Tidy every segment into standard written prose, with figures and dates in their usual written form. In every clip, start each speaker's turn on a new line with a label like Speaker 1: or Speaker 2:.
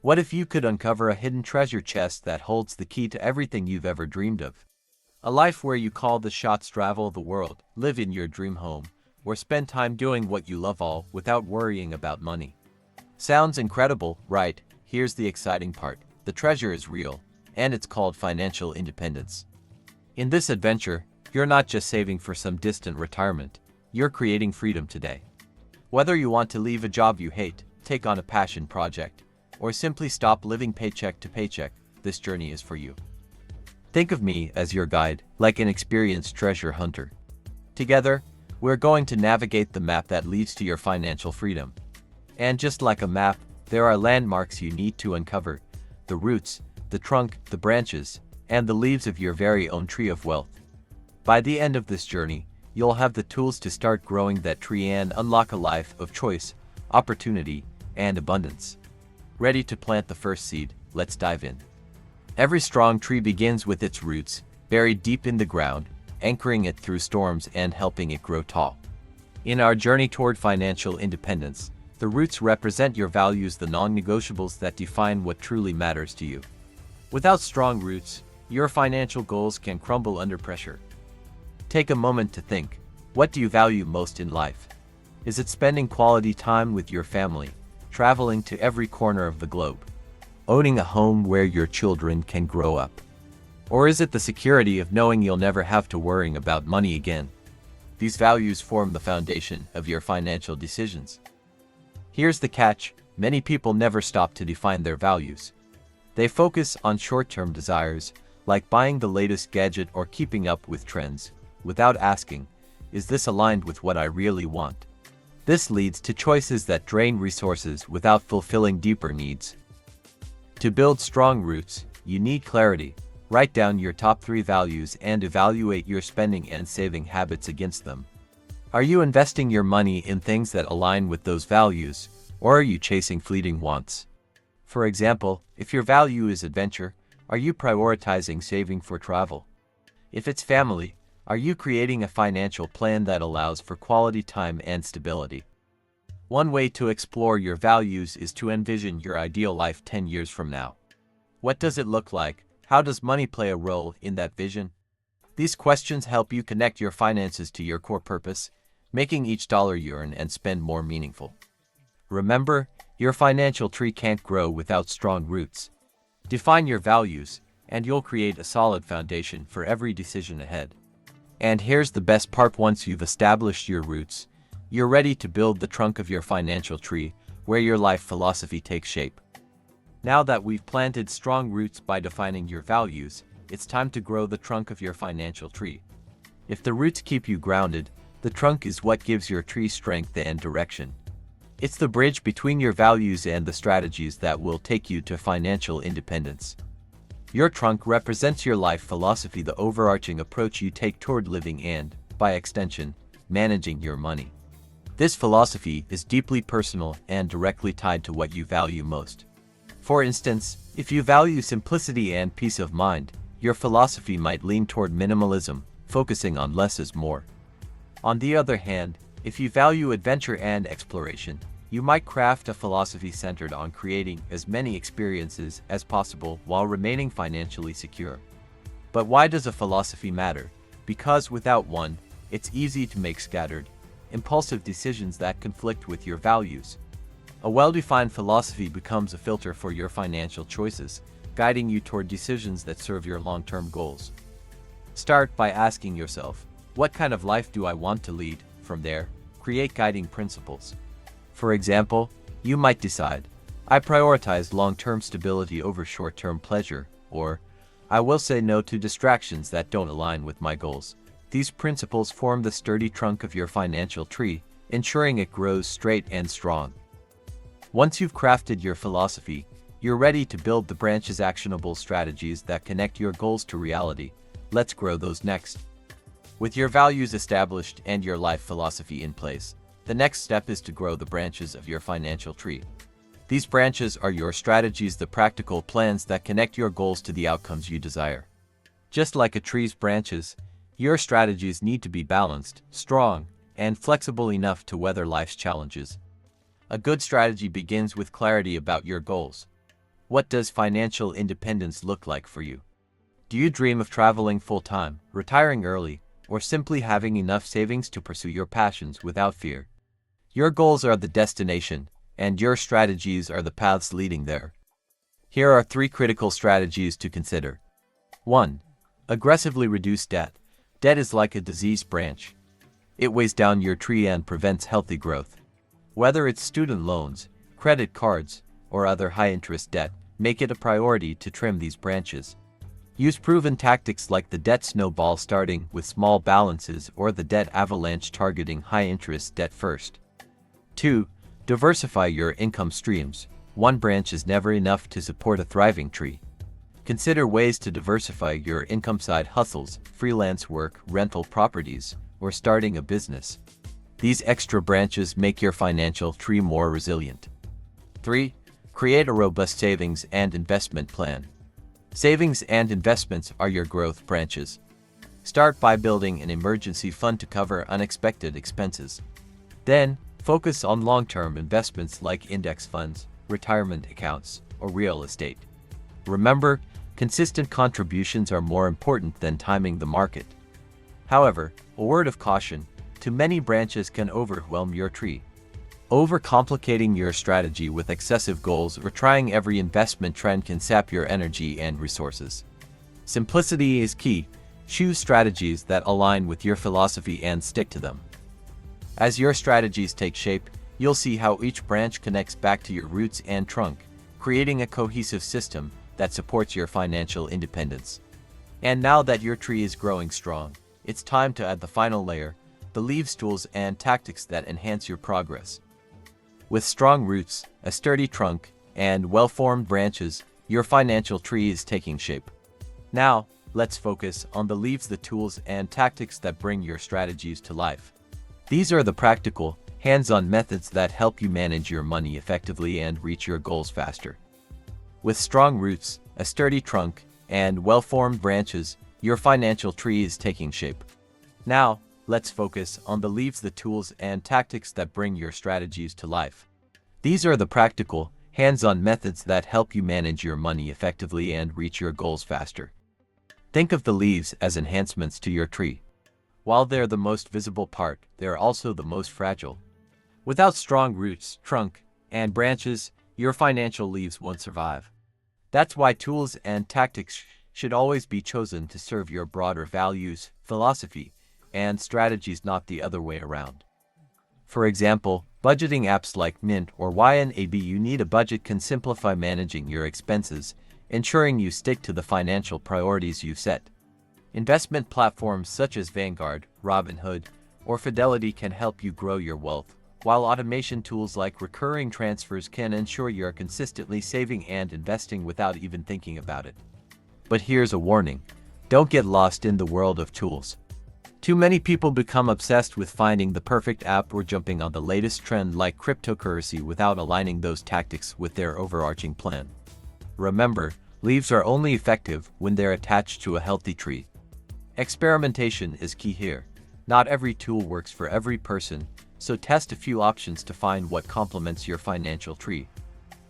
Speaker 1: What if you could uncover a hidden treasure chest that holds the key to everything you've ever dreamed of? A life where you call the shots, travel the world, live in your dream home, or spend time doing what you love all without worrying about money. Sounds incredible, right? Here's the exciting part. The treasure is real, and it's called financial independence. In this adventure, you're not just saving for some distant retirement, you're creating freedom today. Whether you want to leave a job you hate, take on a passion project, or simply stop living paycheck to paycheck, this journey is for you. Think of me as your guide, like an experienced treasure hunter. Together, we're going to navigate the map that leads to your financial freedom. And just like a map, there are landmarks you need to uncover: the roots, the trunk, the branches, and the leaves of your very own tree of wealth. By the end of this journey, you'll have the tools to start growing that tree and unlock a life of choice, opportunity, and abundance. Ready to plant the first seed? Let's dive in. Every strong tree begins with its roots, buried deep in the ground, anchoring it through storms and helping it grow tall. In our journey toward financial independence, the roots represent your values, the non-negotiables that define what truly matters to you. Without strong roots, your financial goals can crumble under pressure. Take a moment to think. What do you value most in life? Is it spending quality time with your family, traveling to every corner of the globe, owning a home where your children can grow up? Or is it the security of knowing you'll never have to worry about money again? These values form the foundation of your financial decisions. Here's the catch: many people never stop to define their values. They focus on short-term desires, like buying the latest gadget or keeping up with trends, without asking, is this aligned with what I really want? This leads to choices that drain resources without fulfilling deeper needs. To build strong roots, you need clarity. Write down your top 3 values and evaluate your spending and saving habits against them. Are you investing your money in things that align with those values, or are you chasing fleeting wants? For example, if your value is adventure, are you prioritizing saving for travel? If it's family, are you creating a financial plan that allows for quality time and stability? One way to explore your values is to envision your ideal life 10 years from now. What does it look like? How does money play a role in that vision? These questions help you connect your finances to your core purpose, making each dollar you earn and spend more meaningful. Remember, your financial tree can't grow without strong roots. Define your values, and you'll create a solid foundation for every decision ahead. And here's the best part: once you've established your roots, you're ready to build the trunk of your financial tree, where your life philosophy takes shape. Now that we've planted strong roots by defining your values, it's time to grow the trunk of your financial tree. If the roots keep you grounded, the trunk is what gives your tree strength and direction. It's the bridge between your values and the strategies that will take you to financial independence. Your trunk represents your life philosophy, the overarching approach you take toward living and, by extension, managing your money. This philosophy is deeply personal and directly tied to what you value most. For instance, if you value simplicity and peace of mind, your philosophy might lean toward minimalism, focusing on less is more. On the other hand, if you value adventure and exploration, you might craft a philosophy centered on creating as many experiences as possible while remaining financially secure. But why does a philosophy matter? Because without one, it's easy to make scattered, impulsive decisions that conflict with your values. A well-defined philosophy becomes a filter for your financial choices, guiding you toward decisions that serve your long-term goals. Start by asking yourself, what kind of life do I want to lead? From there, create guiding principles. For example, you might decide, I prioritize long-term stability over short-term pleasure, or I will say no to distractions that don't align with my goals. These principles form the sturdy trunk of your financial tree, ensuring it grows straight and strong. Once you've crafted your philosophy, you're ready to build the branches, actionable strategies that connect your goals to reality. Let's grow those next. With your values established and your life philosophy in place, the next step is to grow the branches of your financial tree. These branches are your strategies, the practical plans that connect your goals to the outcomes you desire. Just like a tree's branches, your strategies need to be balanced, strong, and flexible enough to weather life's challenges. A good strategy begins with clarity about your goals. What does financial independence look like for you? Do you dream of traveling full-time, retiring early, or simply having enough savings to pursue your passions without fear? Your goals are the destination, and your strategies are the paths leading there. Here are 3 critical strategies to consider. 1. Aggressively reduce debt. Debt is like a diseased branch. It weighs down your tree and prevents healthy growth. Whether it's student loans, credit cards, or other high-interest debt, make it a priority to trim these branches. Use proven tactics like the debt snowball, starting with small balances, or the debt avalanche, targeting high-interest debt first. 2. Diversify your income streams. One branch is never enough to support a thriving tree. Consider ways to diversify your income: side hustles, freelance work, rental properties, or starting a business. These extra branches make your financial tree more resilient. 3. Create a robust savings and investment plan. Savings and investments are your growth branches. Start by building an emergency fund to cover unexpected expenses. Then, focus on long-term investments like index funds, retirement accounts, or real estate. Remember, consistent contributions are more important than timing the market. However, a word of caution: too many branches can overwhelm your tree. Overcomplicating your strategy with excessive goals or trying every investment trend can sap your energy and resources. Simplicity is key. Choose strategies that align with your philosophy and stick to them. As your strategies take shape, you'll see how each branch connects back to your roots and trunk, creating a cohesive system that supports your financial independence. And now that your tree is growing strong, it's time to add the final layer: the leaves, tools, and tactics that enhance your progress. With strong roots, a sturdy trunk, and well-formed branches, your financial tree is taking shape. Now, let's focus on the leaves, the tools, and tactics that bring your strategies to life. These are the practical, hands-on methods that help you manage your money effectively and reach your goals faster. With strong roots, a sturdy trunk, and well-formed branches, your financial tree is taking shape. Now, let's focus on the leaves, the tools, and tactics that bring your strategies to life. These are the practical, hands-on methods that help you manage your money effectively and reach your goals faster. Think of the leaves as enhancements to your tree. While they're the most visible part, they're also the most fragile. Without strong roots, trunk, and branches, your financial leaves won't survive. That's why tools and tactics should always be chosen to serve your broader values, philosophy, and strategies, not the other way around. For example, budgeting apps like Mint or YNAB You Need a Budget can simplify managing your expenses, ensuring you stick to the financial priorities you've set. Investment platforms such as Vanguard, Robinhood, or Fidelity can help you grow your wealth, while automation tools like recurring transfers can ensure you're consistently saving and investing without even thinking about it. But here's a warning: don't get lost in the world of tools. Too many people become obsessed with finding the perfect app or jumping on the latest trend like cryptocurrency without aligning those tactics with their overarching plan. Remember, leaves are only effective when they're attached to a healthy tree. Experimentation is key here. Not every tool works for every person, so test a few options to find what complements your financial tree.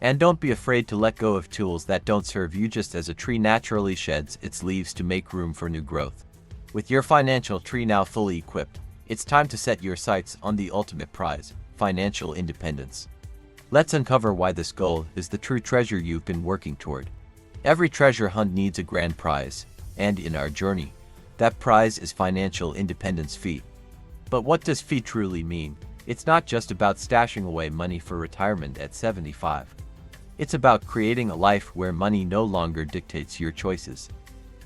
Speaker 1: And don't be afraid to let go of tools that don't serve you, just as a tree naturally sheds its leaves to make room for new growth. With your financial tree now fully equipped, it's time to set your sights on the ultimate prize: financial independence. Let's uncover why this goal is the true treasure you've been working toward. Every treasure hunt needs a grand prize, and in our journey, that prize is financial independence fee. But what does fee truly mean? It's not just about stashing away money for retirement at 75. It's about creating a life where money no longer dictates your choices.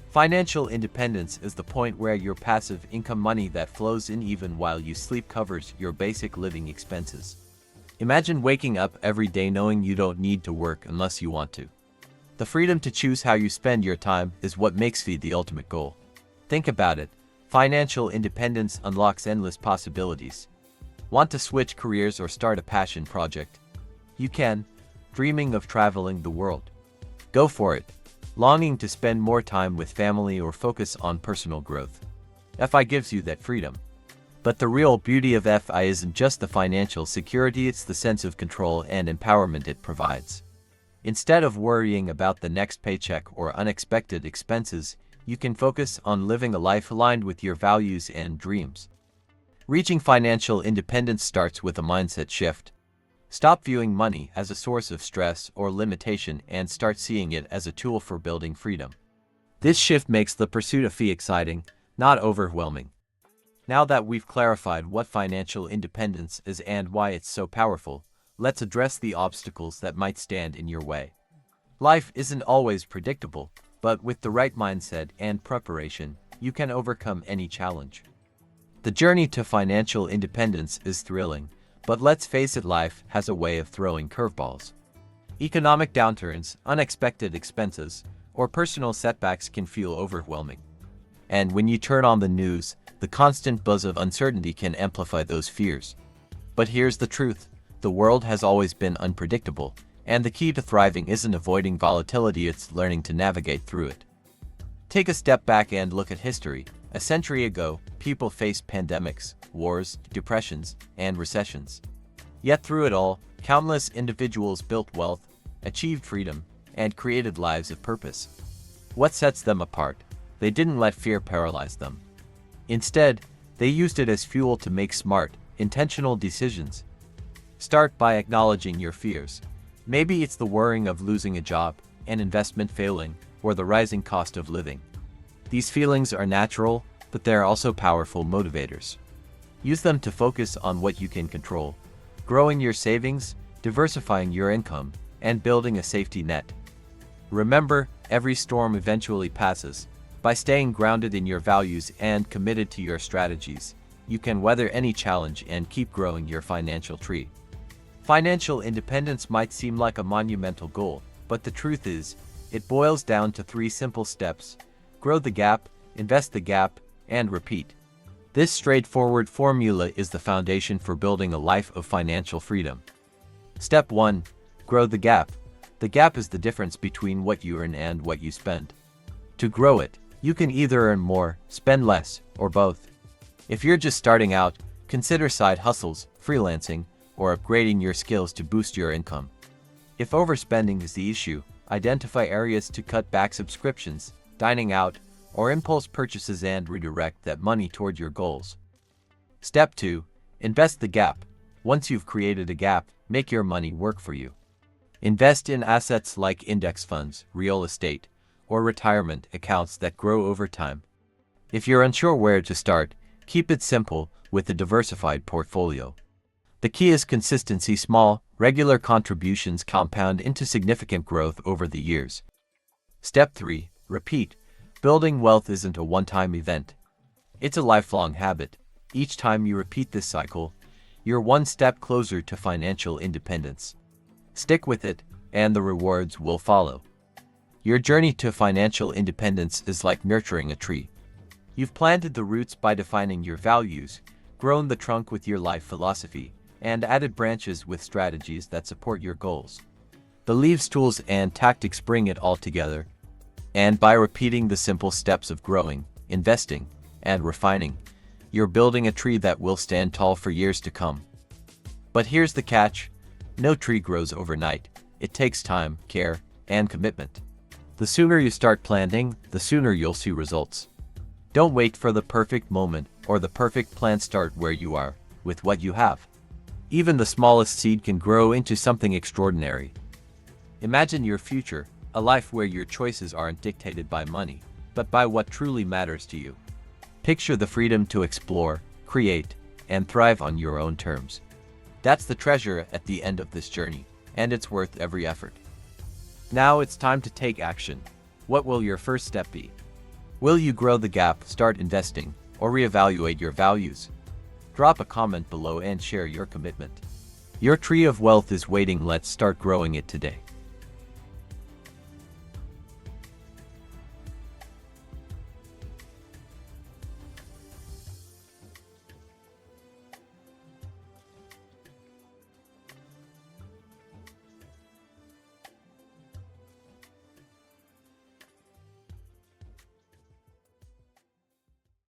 Speaker 1: Financial independence is the point where your passive income, money that flows in even while you sleep, covers your basic living expenses. Imagine waking up every day knowing you don't need to work unless you want to. The freedom to choose how you spend your time is what makes fee the ultimate goal. Think about it. Financial independence unlocks endless possibilities. Want to switch careers or start a passion project? You can. Dreaming of traveling the world? Go for it. Longing to spend more time with family or focus on personal growth? FI gives you that freedom. But the real beauty of FI isn't just the financial security, it's the sense of control and empowerment it provides. Instead of worrying about the next paycheck or unexpected expenses, you can focus on living a life aligned with your values and dreams. Reaching financial independence starts with a mindset shift. Stop viewing money as a source of stress or limitation and start seeing it as a tool for building freedom. This shift makes the pursuit of fee exciting, not overwhelming. Now that we've clarified what financial independence is and why it's so powerful, let's address the obstacles that might stand in your way. Life isn't always predictable, but with the right mindset and preparation, you can overcome any challenge. The journey to financial independence is thrilling, but let's face it, life has a way of throwing curveballs. Economic downturns, unexpected expenses, or personal setbacks can feel overwhelming. And when you turn on the news, the constant buzz of uncertainty can amplify those fears. But here's the truth: the world has always been unpredictable, and the key to thriving isn't avoiding volatility, it's learning to navigate through it. Take a step back and look at history. A century ago, people faced pandemics, wars, depressions, and recessions. Yet through it all, countless individuals built wealth, achieved freedom, and created lives of purpose. What sets them apart? They didn't let fear paralyze them. Instead, they used it as fuel to make smart, intentional decisions. Start by acknowledging your fears. Maybe it's the worrying of losing a job, an investment failing, or the rising cost of living. These feelings are natural, but they're also powerful motivators. Use them to focus on what you can control, growing your savings, diversifying your income, and building a safety net. Remember, every storm eventually passes. By staying grounded in your values and committed to your strategies, you can weather any challenge and keep growing your financial tree. Financial independence might seem like a monumental goal, but the truth is, it boils down to 3 simple steps: grow the gap, invest the gap, and repeat. This straightforward formula is the foundation for building a life of financial freedom. Step 1. Grow the gap. The gap is the difference between what you earn and what you spend. To grow it, you can either earn more, spend less, or both. If you're just starting out, consider side hustles, freelancing, or upgrading your skills to boost your income. If overspending is the issue, identify areas to cut back: subscriptions, dining out, or impulse purchases, and redirect that money toward your goals. Step 2. Invest the gap. Once you've created a gap, make your money work for you. Invest in assets like index funds, real estate, or retirement accounts that grow over time. If you're unsure where to start, keep it simple with a diversified portfolio. The key is consistency. Small, regular contributions compound into significant growth over the years. Step 3. Repeat. Building wealth isn't a one-time event. It's a lifelong habit. Each time you repeat this cycle, you're one step closer to financial independence. Stick with it, and the rewards will follow. Your journey to financial independence is like nurturing a tree. You've planted the roots by defining your values, grown the trunk with your life philosophy, and added branches with strategies that support your goals. The leaves, tools, and tactics bring it all together. And by repeating the simple steps of growing, investing, and refining, you're building a tree that will stand tall for years to come. But here's the catch: no tree grows overnight. It takes time, care, and commitment. The sooner you start planting, the sooner you'll see results. Don't wait for the perfect moment or the perfect plan. Start where you are, with what you have. Even the smallest seed can grow into something extraordinary. Imagine your future, a life where your choices aren't dictated by money, but by what truly matters to you. Picture the freedom to explore, create, and thrive on your own terms. That's the treasure at the end of this journey, and it's worth every effort. Now it's time to take action. What will your first step be? Will you grow the gap, start investing, or reevaluate your values? Drop a comment below and share your commitment. Your tree of wealth is waiting. Let's start growing it today.